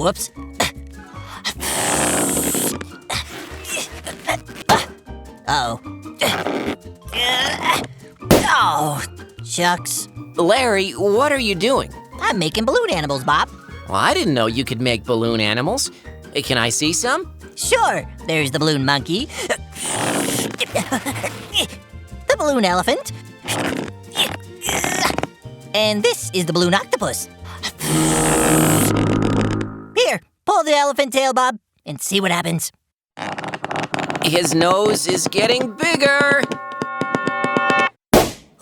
Whoops. Uh-oh. Oh, shucks. Larry, what are you doing? I'm making balloon animals, Bob. Well, I didn't know you could make balloon animals. Can I see some? Sure, there's the balloon monkey. The balloon elephant. And this is the balloon octopus. Here, pull the elephant tail, Bob, and see what happens. His nose is getting bigger.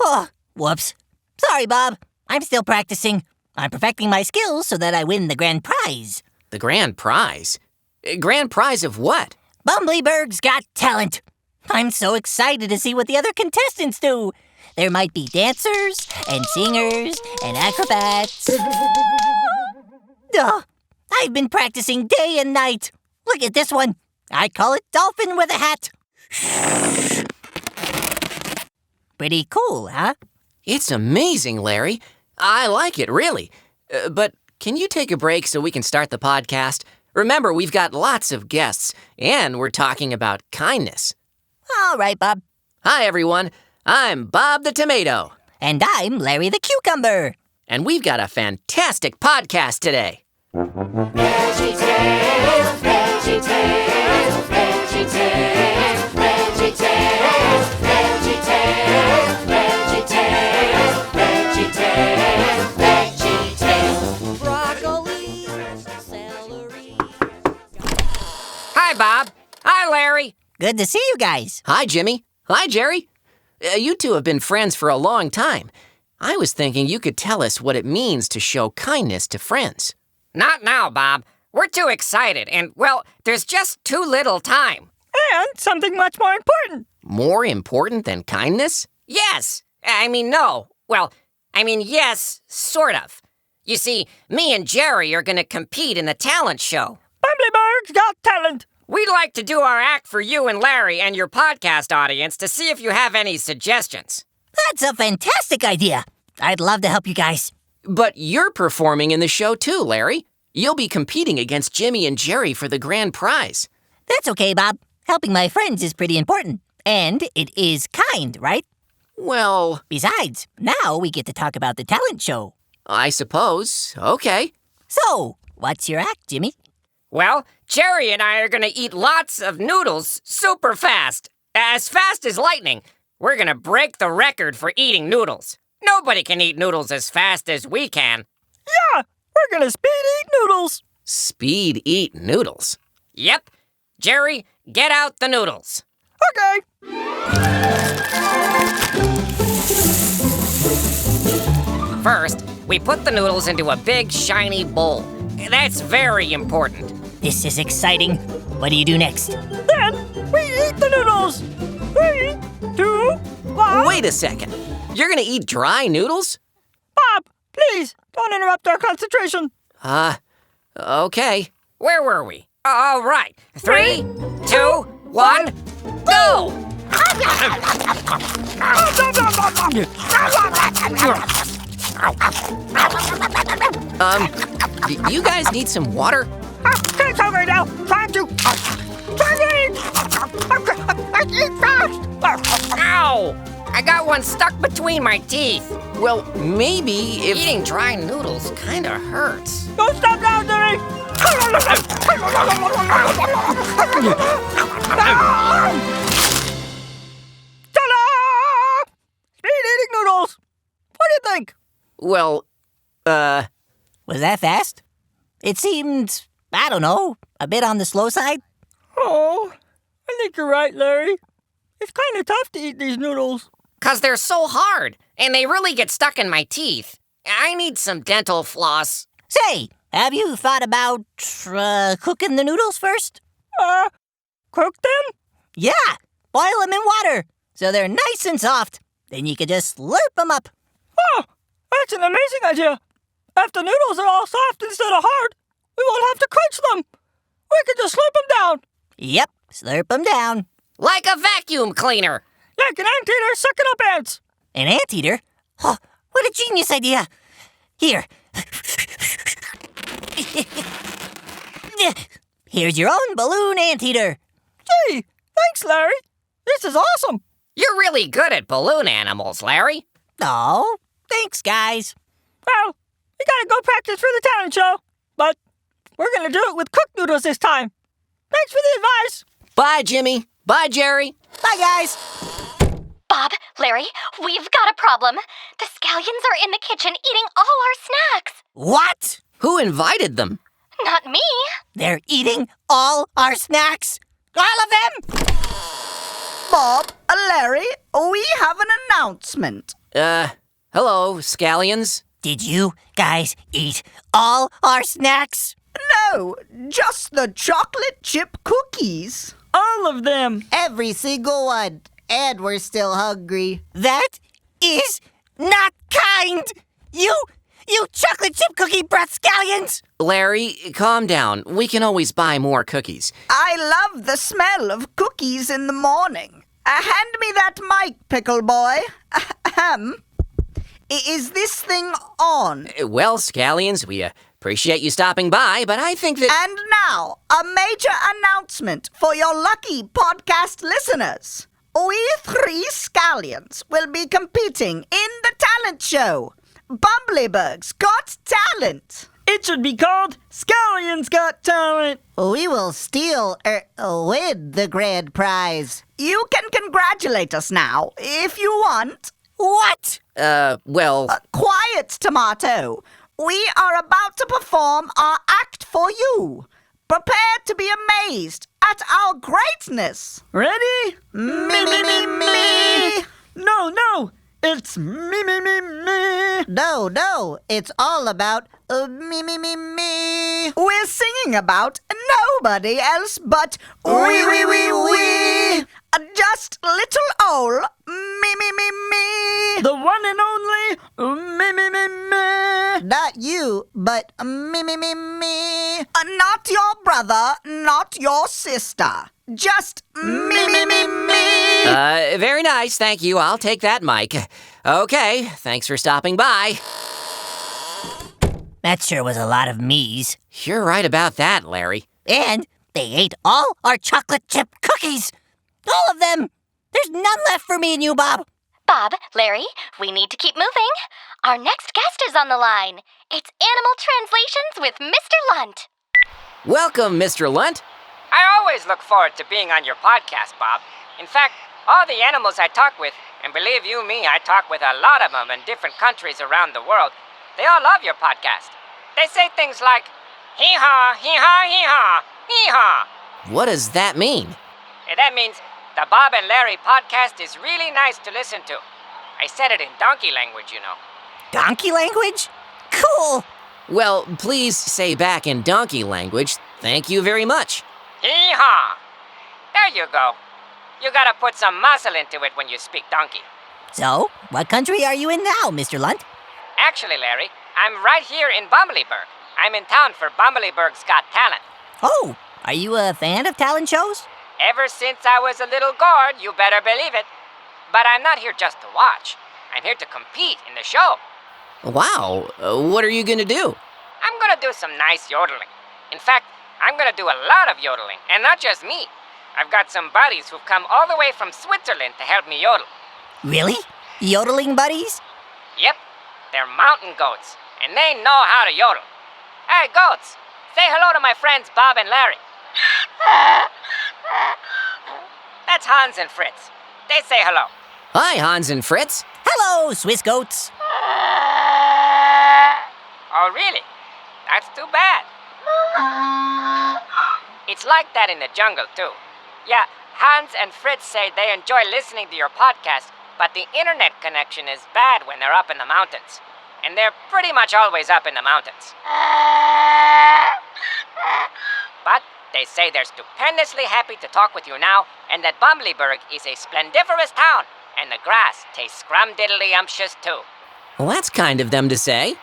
Oh, whoops. Sorry, Bob. I'm still practicing. I'm perfecting my skills so that I win the grand prize. The grand prize? Grand prize of what? Bumblyburg's Got Talent. I'm so excited to see what the other contestants do. There might be dancers and singers and acrobats. Oh, I've been practicing day and night. Look at this one. I call it Dolphin with a Hat. Pretty cool, huh? It's amazing, Larry. I like it, really. But can you take a break so we can start the podcast? Remember, we've got lots of guests, and we're talking about kindness. All right, Bob. Hi, everyone. I'm Bob the Tomato. And I'm Larry the Cucumber. And we've got a fantastic podcast today. Veggietales, Veggietales, Veggietales, Veggietales, Veggietales, Veggietales, Veggietales, Veggietales. Broccoli, celery. Hi, Bob. Hi, Larry. Good to see you guys. Hi, Jimmy. Hi, Jerry. You two have been friends for a long time. I was thinking you could tell us what it means to show kindness to friends. Not now, Bob. We're too excited, and, well, there's just too little time. And something much more important. More important than kindness? Yes. No. Well, yes, sort of. You see, me and Jerry are going to compete in the talent show. Bumblyburg's Got Talent. We'd like to do our act for you and Larry and your podcast audience to see if you have any suggestions. That's a fantastic idea. I'd love to help you guys. But you're performing in the show too, Larry. You'll be competing against Jimmy and Jerry for the grand prize. That's okay, Bob. Helping my friends is pretty important. And it is kind, right? Well, Besides, now we get to talk about the talent show. I suppose. Okay. So, what's your act, Jimmy? Well, Jerry and I are going to eat lots of noodles super fast. As fast as lightning. We're going to break the record for eating noodles. Nobody can eat noodles as fast as we can. Yeah, we're gonna speed eat noodles. Speed eat noodles. Yep. Jerry, get out the noodles. Okay. First, we put the noodles into a big, shiny bowl. That's very important. This is exciting. What do you do next? Then we eat the noodles. 3, 2, 1. Wait a second. You're gonna eat dry noodles? Bob, please don't interrupt our concentration. Okay. Where were we? All right. 3, 2, 1, go! You guys need some water? Can't talk right now. Trying to eat. Eat fast. Ow! I got one stuck between my teeth. Well, maybe if... Eating dry noodles kinda hurts. Don't stop now, Jerry. Ta-da! Speed eating noodles. What do you think? Well, Was that fast? It seemed, I don't know, a bit on the slow side. Oh, I think you're right, Larry. It's kind of tough to eat these noodles. 'Cause they're so hard, and they really get stuck in my teeth. I need some dental floss. Say, have you thought about cooking the noodles first? Cook them? Yeah, boil them in water so they're nice and soft. Then you can just slurp them up. Oh, that's an amazing idea. If the noodles are all soft instead of hard, we won't have to crunch them. We can just slurp them down. Yep, slurp them down. Like a vacuum cleaner. Like an anteater sucking up ants. An anteater? Oh, what a genius idea. Here. Here's your own balloon anteater. Gee, thanks, Larry. This is awesome. You're really good at balloon animals, Larry. Oh, thanks, guys. Well, we gotta go practice for the talent show, but we're gonna do it with cooked noodles this time. Thanks for the advice. Bye, Jimmy. Bye, Jerry. Bye, guys. Bob, Larry, we've got a problem. The scallions are in the kitchen eating all our snacks. What? Who invited them? Not me. They're eating all our snacks? All of them? Bob, Larry, we have an announcement. Hello, scallions. Did you guys eat all our snacks? No, just the chocolate chip cookies. All of them. Every single one. And we're still hungry. That is not kind. You chocolate chip cookie breath scallions. Larry, calm down. We can always buy more cookies. I love the smell of cookies in the morning. Hand me that mic, pickle boy. Ahem. Is this thing on? Well, scallions, we appreciate you stopping by, but I think that... And now, a major announcement for your lucky podcast listeners. We 3 scallions will be competing in the talent show. Bumblyburg's Got Talent. It should be called Scallions Got Talent. We will still win the grand prize. You can congratulate us now, if you want. What? well... Quiet, Tomato. We are about to perform our act for you. Prepare to be amazed at our greatness. Ready? Me. No, it's me. No, it's all about me. We're singing about nobody else but we. Just little old me. The one and only me. Not you, but me. Not your brother, not your sister. Just me. Very nice, thank you. I'll take that mic. Okay, thanks for stopping by. That sure was a lot of me's. You're right about that, Larry. And they ate all our chocolate chip cookies. All of them. There's none left for me and you, Bob. Bob, Larry, we need to keep moving. Our next guest is on the line. It's Animal Translations with Mr. Lunt. Welcome, Mr. Lunt. I always look forward to being on your podcast, Bob. In fact, all the animals I talk with, and believe you me, I talk with a lot of them in different countries around the world, they all love your podcast. They say things like, hee-haw, hee-haw, hee-haw, hee-haw. What does that mean? That means the Bob and Larry podcast is really nice to listen to. I said it in donkey language, you know. Donkey language? Cool. Well, please say back in donkey language, thank you very much. Hee-haw. There you go. You gotta put some muscle into it when you speak donkey. So, what country are you in now, Mr. Lunt? Actually, Larry, I'm right here in Bumblyburg. I'm in town for Bumblyburg's Got Talent. Oh, are you a fan of talent shows? Ever since I was a little gourd, you better believe it. But I'm not here just to watch. I'm here to compete in the show. Wow, what are you gonna do? I'm gonna do some nice yodeling. In fact, I'm gonna do a lot of yodeling, and not just me. I've got some buddies who've come all the way from Switzerland to help me yodel. Really? Yodeling buddies? Yep, they're mountain goats, and they know how to yodel. Hey, goats, say hello to my friends Bob and Larry. That's Hans and Fritz. They say hello. Hi, Hans and Fritz. Hello, Swiss goats. Oh, really? That's too bad. It's like that in the jungle, too. Yeah, Hans and Fritz say they enjoy listening to your podcast, but the internet connection is bad when they're up in the mountains. And they're pretty much always up in the mountains. But they say they're stupendously happy to talk with you now, and that Bumblyburg is a splendiferous town, and the grass tastes scrum-diddly-umptious, too. Well, that's kind of them to say.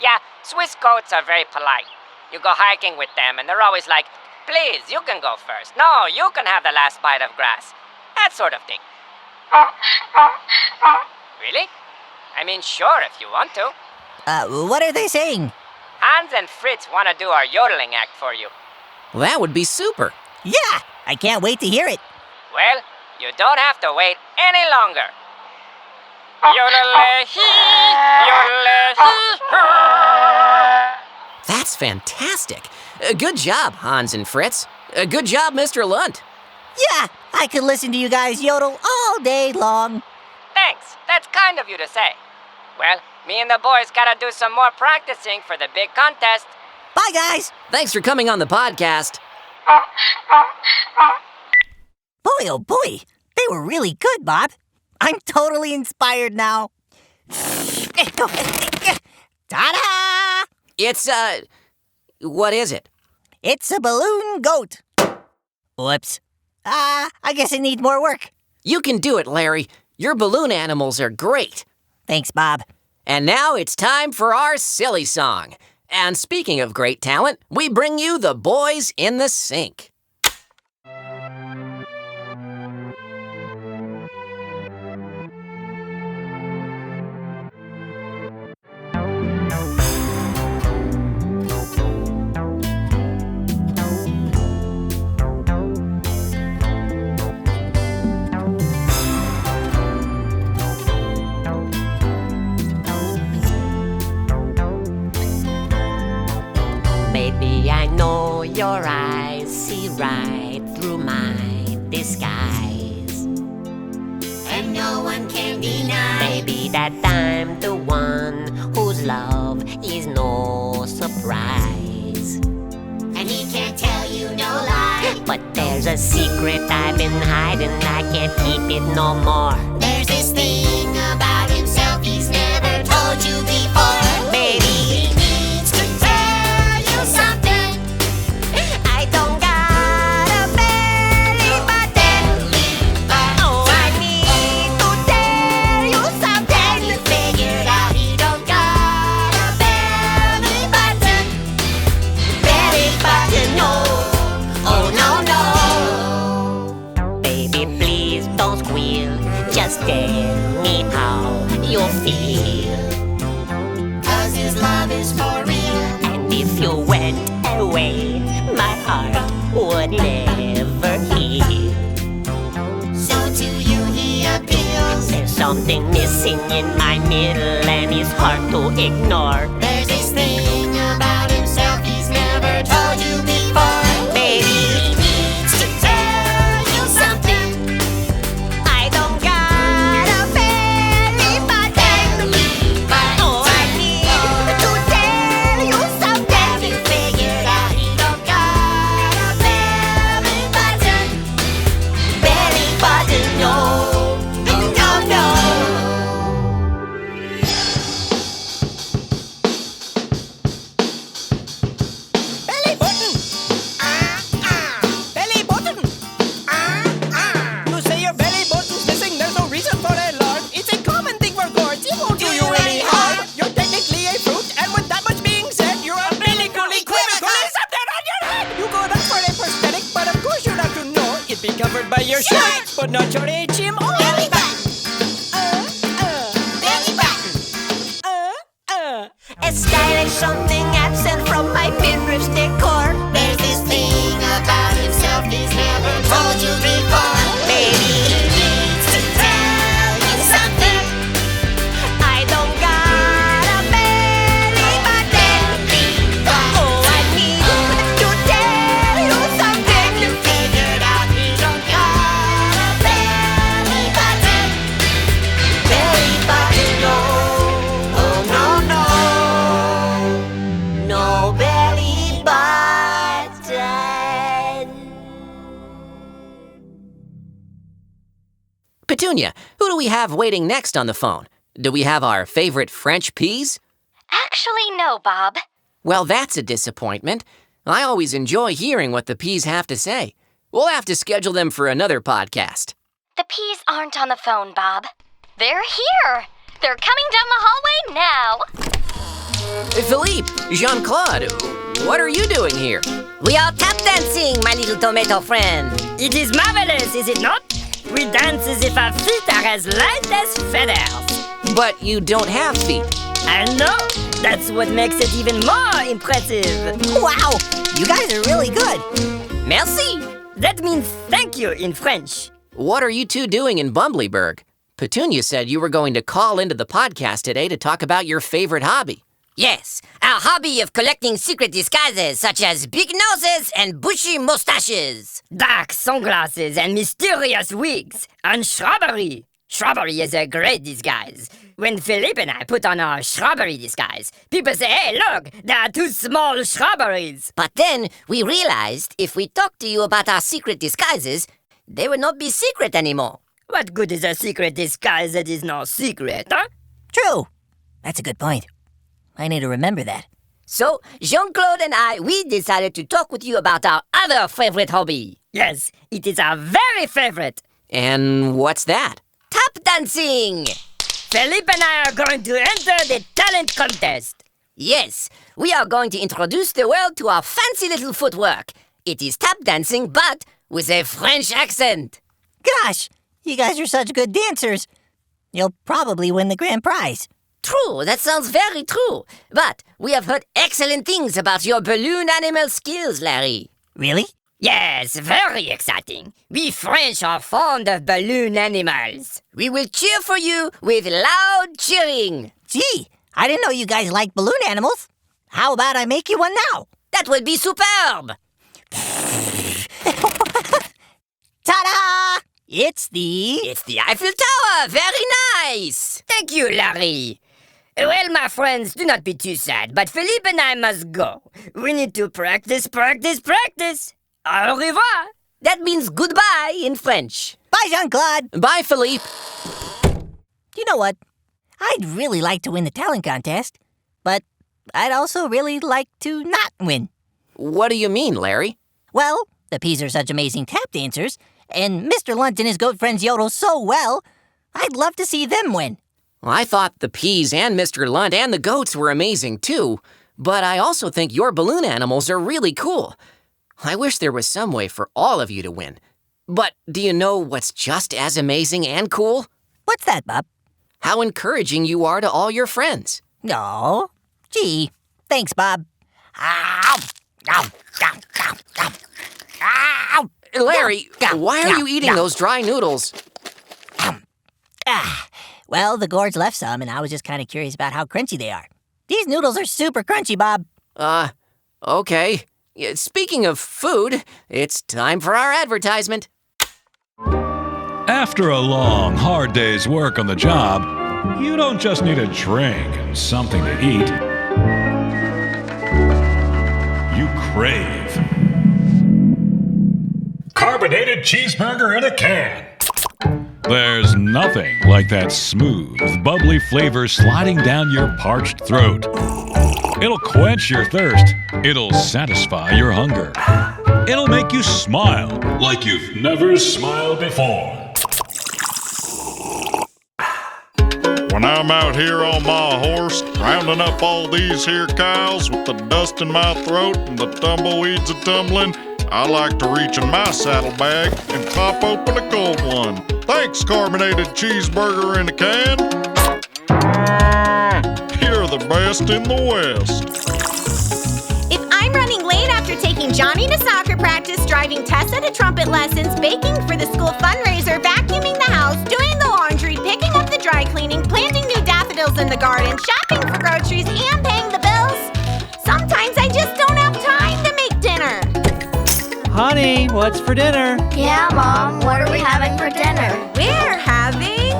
Yeah, Swiss goats are very polite. You go hiking with them, and they're always like, please, you can go first. No, you can have the last bite of grass. That sort of thing. Really? I mean, sure, if you want to. What are they saying? Hans and Fritz want to do our yodeling act for you. Well, that would be super. Yeah, I can't wait to hear it. Well, you don't have to wait any longer. Yodelay-hee, yodelay-hee. That's fantastic. Good job, Hans and Fritz. Good job, Mr. Lunt. Yeah, I could listen to you guys yodel all day long. Thanks, that's kind of you to say. Well, me and the boys gotta do some more practicing for the big contest. Bye, guys. Thanks for coming on the podcast. Boy, oh boy, they were really good, Bob. I'm totally inspired now. Ta-da! It's, what is it? It's a balloon goat. Whoops. I guess it needs more work. You can do it, Larry. Your balloon animals are great. Thanks, Bob. And now it's time for our silly song. And speaking of great talent, we bring you the Boys in the Sink. Baby, I know your eyes see right through my disguise. And no one can deny. Baby, that I'm the one whose love is no surprise. And he can't tell you no lie. But there's a secret I've been hiding, I can't keep it no more. There's this thing about himself he's never told you before. Baby, He needs to tell you something. I don't got a belly button. Oh, I need to tell you something. You figured out he don't got a belly button. Belly button, no. Oh no, no. Baby, please don't squeal. Just tell me how you feel. 'Cause his love is for real. And if you went away, my heart would never heal. So to you he appeals. There's something missing in my middle, and it's hard to ignore. There's this thing about himself he's never told you before. Baby, He needs to tell you something. I don't got a belly button. Oh, I need to tell you something. You figured out he don't got a belly button. Belly button, no. No, no, no. Belly button! Belly button! You say your belly button's missing, there's no reason for alarm. It's a common thing for gourds, it won't do you any harm. You're technically a fruit, and with that much being said, you're umbilically equivocal. Something on your head! You go down for a prosthetic, but of course you're not to know. It'd be covered by your shirt, but not your HMO. Belly button. Belly button. A stylish something absent from my midriff's decor. There's this thing about himself he's never told you before. Baby, He needs to tell you something. I don't got a belly button. Oh, I need to tell you something. You figured out he don't got a belly button. Belly button, no. Oh, no, no. No belly button. Petunia, who do we have waiting next on the phone? Do we have our favorite French peas? Actually, no, Bob. Well, that's a disappointment. I always enjoy hearing what the peas have to say. We'll have to schedule them for another podcast. The peas aren't on the phone, Bob. They're here. They're coming down the hallway now. Philippe, Jean-Claude, what are you doing here? We are tap dancing, my little tomato friend. It is marvelous, is it not? We dance as if our feet are as light as feathers. But you don't have feet. I know, That's what makes it even more impressive. Wow, you guys are really good. Merci. That means thank you in French. What are you two doing in Bumblyburg? Petunia said you were going to call into the podcast today to talk about your favorite hobby. Yes, our hobby of collecting secret disguises such as big noses and bushy mustaches. Dark sunglasses and mysterious wigs. And shrubbery. Shrubbery is a great disguise. When Philippe and I put on our shrubbery disguise, people say, hey, look, there are two small shrubberies. But then we realized if we talked to you about our secret disguises, they would not be secret anymore. What good is a secret disguise that is no secret, huh? True. That's a good point. I need to remember that. So, Jean-Claude and I, we decided to talk with you about our other favorite hobby. Yes, it is our very favorite. And what's that? Tap dancing! Philippe and I are going to enter the talent contest. Yes, we are going to introduce the world to our fancy little footwork. It is tap dancing, but with a French accent. Gosh, you guys are such good dancers. You'll probably win the grand prize. True, that sounds very true. But we have heard excellent things about your balloon animal skills, Larry. Really? Yes, very exciting. We French are fond of balloon animals. We will cheer for you with loud cheering. Gee, I didn't know you guys liked balloon animals. How about I make you one now? That would be superb. Ta-da! It's the Eiffel Tower. Very nice. Thank you, Larry. Well, my friends, do not be too sad, but Philippe and I must go. We need to practice. Au revoir. That means goodbye in French. Bye, Jean-Claude. Bye, Philippe. You know what? I'd really like to win the talent contest, but I'd also really like to not win. What do you mean, Larry? Well, the Peas are such amazing tap dancers, and Mr. Lunt and his goat friends yodel so well, I'd love to see them win. Well, I thought the Peas and Mr. Lunt and the goats were amazing too, but I also think your balloon animals are really cool. I wish there was some way for all of you to win. But do you know what's just as amazing and cool? What's that, Bob? How encouraging you are to all your friends. Oh, gee, thanks, Bob. Larry, why are you eating those dry noodles? Well, the gourds left some, and I was just kind of curious about how crunchy they are. These noodles are super crunchy, Bob. Okay. Speaking of food, it's time for our advertisement. After a long, hard day's work on the job, you don't just need a drink and something to eat. You crave carbonated cheeseburger in a can. There's nothing like that smooth, bubbly flavor sliding down your parched throat. It'll quench your thirst. It'll satisfy your hunger. It'll make you smile like you've never smiled before. When I'm out here on my horse, rounding up all these here cows with the dust in my throat and the tumbleweeds a-tumbling, I like to reach in my saddlebag and pop open a cold one. Thanks, carbonated cheeseburger in a can. You're the best in the West. If I'm running late after taking Johnny to soccer practice, driving Tessa to trumpet lessons, baking for the school fundraiser, vacuuming the house, doing the laundry, picking up the dry cleaning, planting new daffodils in the garden, shopping for groceries, and paying the bills, sometimes I just don't have time to make dinner. Honey, what's for dinner? Yeah, Mom, what are we having for dinner? We're having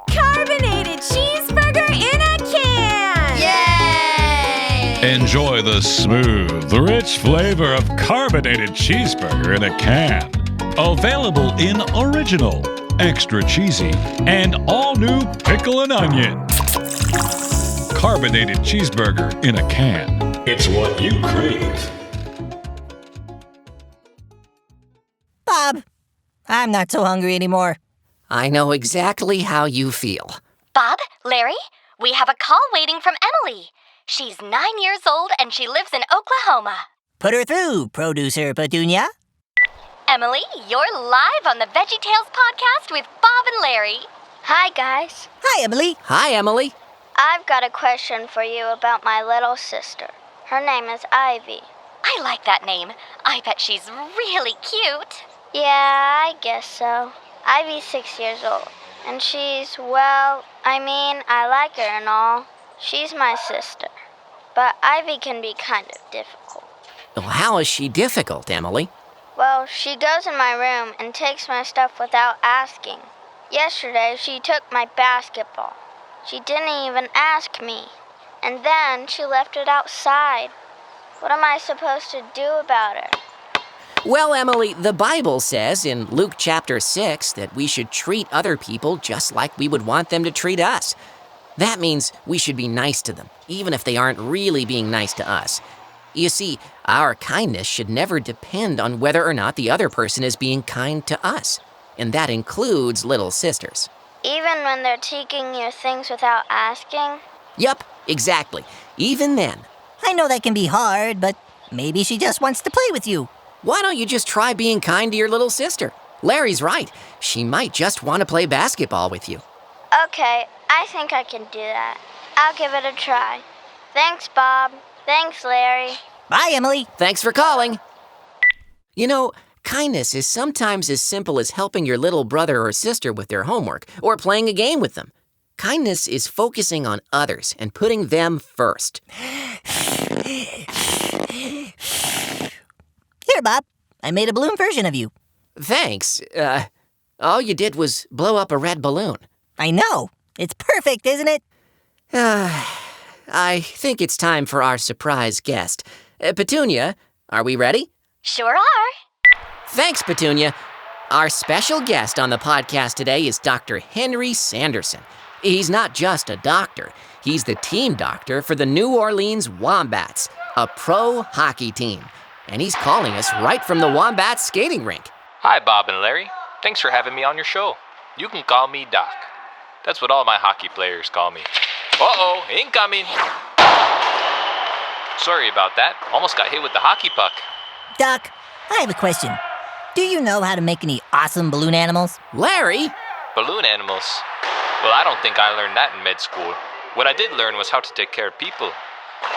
carbonated cheeseburger in a can! Yay! Enjoy the smooth, rich flavor of carbonated cheeseburger in a can. Available in original, extra cheesy, and all new pickle and onion. Carbonated cheeseburger in a can. It's what you crave. Bob, I'm not so hungry anymore. I know exactly how you feel. Bob, Larry, we have a call waiting from Emily. She's 9 years old and she lives in Oklahoma. Put her through, producer Petunia. Emily, you're live on the Veggietales podcast with Bob and Larry. Hi, guys. Hi, Emily. Hi, Emily. I've got a question for you about my little sister. Her name is Ivy. I like that name. I bet she's really cute. Yeah, I guess so. Ivy's 6 years old, and I like her and all. She's my sister. But Ivy can be kind of difficult. Well, how is she difficult, Emily? Well, she goes in my room and takes my stuff without asking. Yesterday, she took my basketball. She didn't even ask me. And then she left it outside. What am I supposed to do about her? Well, Emily, the Bible says in Luke chapter 6 that we should treat other people just like we would want them to treat us. That means we should be nice to them, even if they aren't really being nice to us. You see, our kindness should never depend on whether or not the other person is being kind to us. And that includes little sisters. Even when they're taking your things without asking? Yup, exactly. Even then. I know that can be hard, but maybe she just wants to play with you. Why don't you just try being kind to your little sister? Larry's right. She might just want to play basketball with you. Okay, I think I can do that. I'll give it a try. Thanks, Bob. Thanks, Larry. Bye, Emily. Thanks for calling. You know, kindness is sometimes as simple as helping your little brother or sister with their homework or playing a game with them. Kindness is focusing on others and putting them first. Here, Bob. I made a balloon version of you. Thanks. All you did was blow up a red balloon. I know. It's perfect, isn't it? I think it's time for our surprise guest. Petunia, are we ready? Sure are. Thanks, Petunia. Our special guest on the podcast today is Dr. Henry Sanderson. He's not just a doctor. He's the team doctor for the New Orleans Wombats, a pro hockey team. And he's calling us right from the Wombats skating rink. Hi, Bob and Larry. Thanks for having me on your show. You can call me Doc. That's what all my hockey players call me. Uh-oh, incoming! Sorry about that. Almost got hit with the hockey puck. Doc, I have a question. Do you know how to make any awesome balloon animals? Larry? Balloon animals? Well, I don't think I learned that in med school. What I did learn was how to take care of people,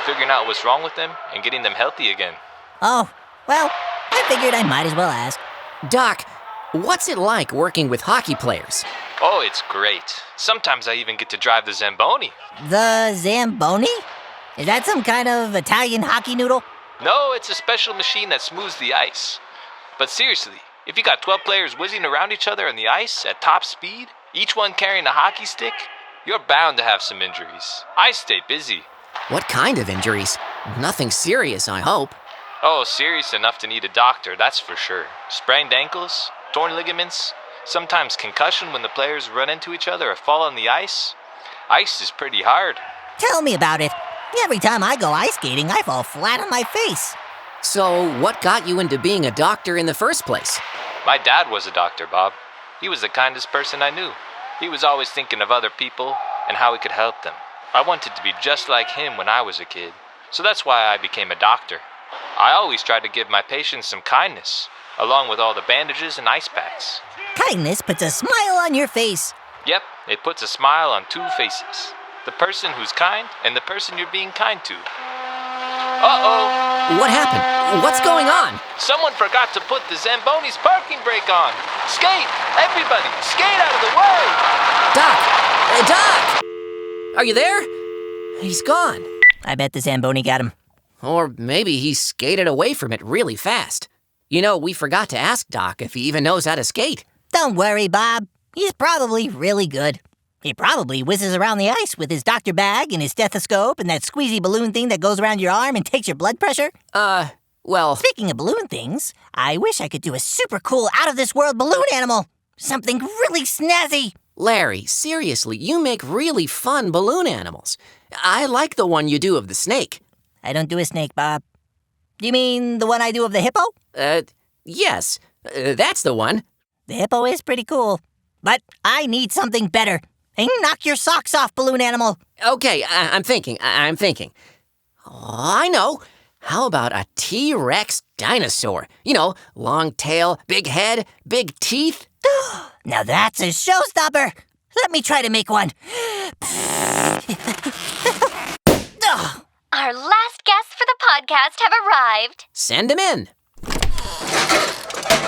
figuring out what's wrong with them and getting them healthy again. Oh, well, I figured I might as well ask. Doc, what's it like working with hockey players? Oh, it's great. Sometimes I even get to drive the Zamboni. The Zamboni? Is that some kind of Italian hockey noodle? No, it's a special machine that smooths the ice. But seriously, if you got 12 players whizzing around each other on the ice at top speed, each one carrying a hockey stick, you're bound to have some injuries. I stay busy. What kind of injuries? Nothing serious, I hope. Oh, serious enough to need a doctor, that's for sure. Sprained ankles, torn ligaments, sometimes concussion when the players run into each other or fall on the ice. Ice is pretty hard. Tell me about it. Every time I go ice skating, I fall flat on my face. So, what got you into being a doctor in the first place? My dad was a doctor, Bob. He was the kindest person I knew. He was always thinking of other people and how he could help them. I wanted to be just like him when I was a kid, so that's why I became a doctor. I always tried to give my patients some kindness, along with all the bandages and ice packs. Kindness puts a smile on your face. Yep, it puts a smile on two faces. The person who's kind and the person you're being kind to. Uh-oh! What happened? What's going on? Someone forgot to put the Zamboni's parking brake on. Skate! Everybody, skate out of the way! Doc! Doc! Are you there? He's gone. I bet the Zamboni got him. Or maybe he skated away from it really fast. You know, we forgot to ask Doc if he even knows how to skate. Don't worry, Bob. He's probably really good. He probably whizzes around the ice with his doctor bag and his stethoscope and that squeezy balloon thing that goes around your arm and takes your blood pressure. Well... Speaking of balloon things, I wish I could do a super cool out-of-this-world balloon animal. Something really snazzy. Larry, seriously, you make really fun balloon animals. I like the one you do of the snake. I don't do a snake, Bob. Do you mean the one I do of the hippo? Yes. That's the one. The hippo is pretty cool. But I need something better. Hey, knock your socks off, balloon animal. Okay, I'm thinking. Oh, I know. How about a T-Rex dinosaur? You know, long tail, big head, big teeth. Now that's a showstopper. Let me try to make one. Our last guests for the podcast have arrived. Send him in.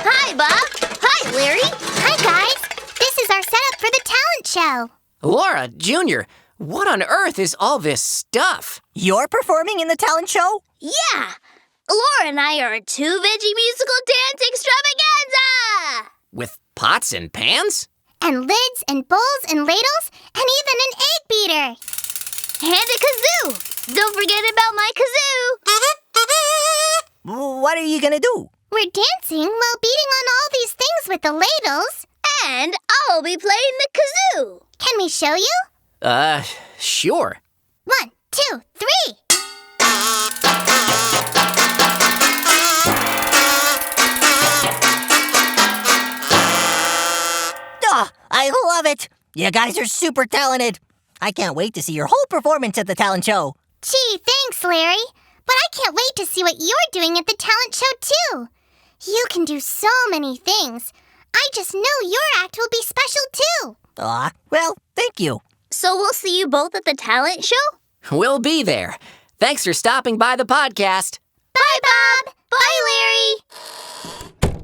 Hi, Bob. Hi, Larry. Hi, guys. This is our setup for the talent show. Laura, Junior, what on earth is all this stuff? You're performing in the talent show? Yeah. Laura and I are a 2 Veggie musical dance extravaganza. With pots and pans? And lids and bowls and ladles and even an egg beater. And a kazoo. Don't forget about my kazoo. What are you gonna do? We're dancing while beating on all these things with the ladles. And I'll be playing the kazoo. Can we show you? Sure. 1, 2, 3. I love it! You guys are super talented. I can't wait to see your whole performance at the talent show. Gee, thanks, Larry. But I can't wait to see what you're doing at the talent show, too. You can do so many things. I just know your act will be special, too. Well, thank you. So we'll see you both at the talent show? We'll be there. Thanks for stopping by the podcast. Bye, Bob. Bye, Larry.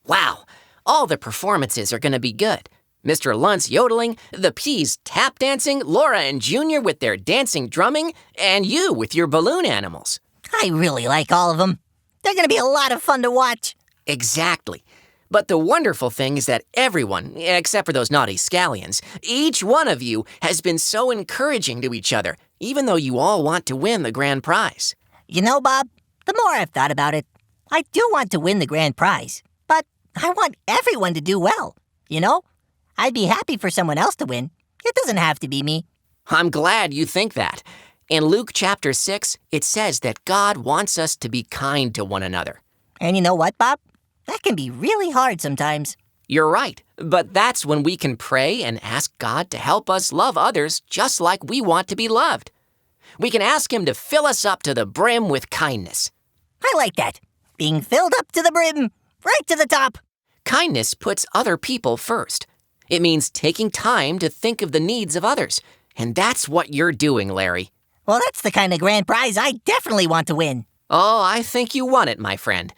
Wow, all the performances are going to be good. Mr. Lunt's yodeling, the P's tap dancing, Laura and Junior with their dancing drumming, and you with your balloon animals. I really like all of them. They're going to be a lot of fun to watch. Exactly. But the wonderful thing is that everyone, except for those naughty scallions, each one of you has been so encouraging to each other, even though you all want to win the grand prize. You know, Bob, the more I've thought about it, I do want to win the grand prize. But I want everyone to do well, you know? I'd be happy for someone else to win. It doesn't have to be me. I'm glad you think that. In Luke chapter 6, it says that God wants us to be kind to one another. And you know what, Bob? That can be really hard sometimes. You're right, but that's when we can pray and ask God to help us love others just like we want to be loved. We can ask Him to fill us up to the brim with kindness. I like that. Being filled up to the brim, right to the top. Kindness puts other people first. It means taking time to think of the needs of others. And that's what you're doing, Larry. Well, that's the kind of grand prize I definitely want to win. Oh, I think you won it, my friend.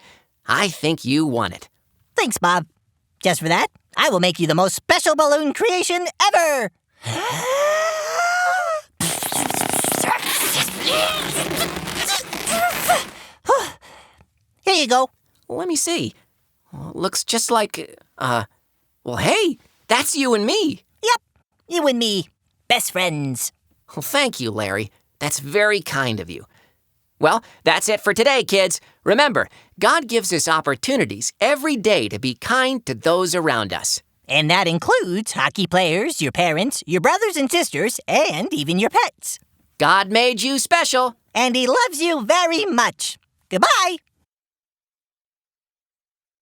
I think you won it. Thanks, Bob. Just for that, I will make you the most special balloon creation ever. Here you go. Let me see. Well, it looks just like, well, hey, that's you and me. Yep, you and me. Best friends. Well, thank you, Larry. That's very kind of you. Well, that's it for today, kids. Remember, God gives us opportunities every day to be kind to those around us. And that includes hockey players, your parents, your brothers and sisters, and even your pets. God made you special. And He loves you very much. Goodbye.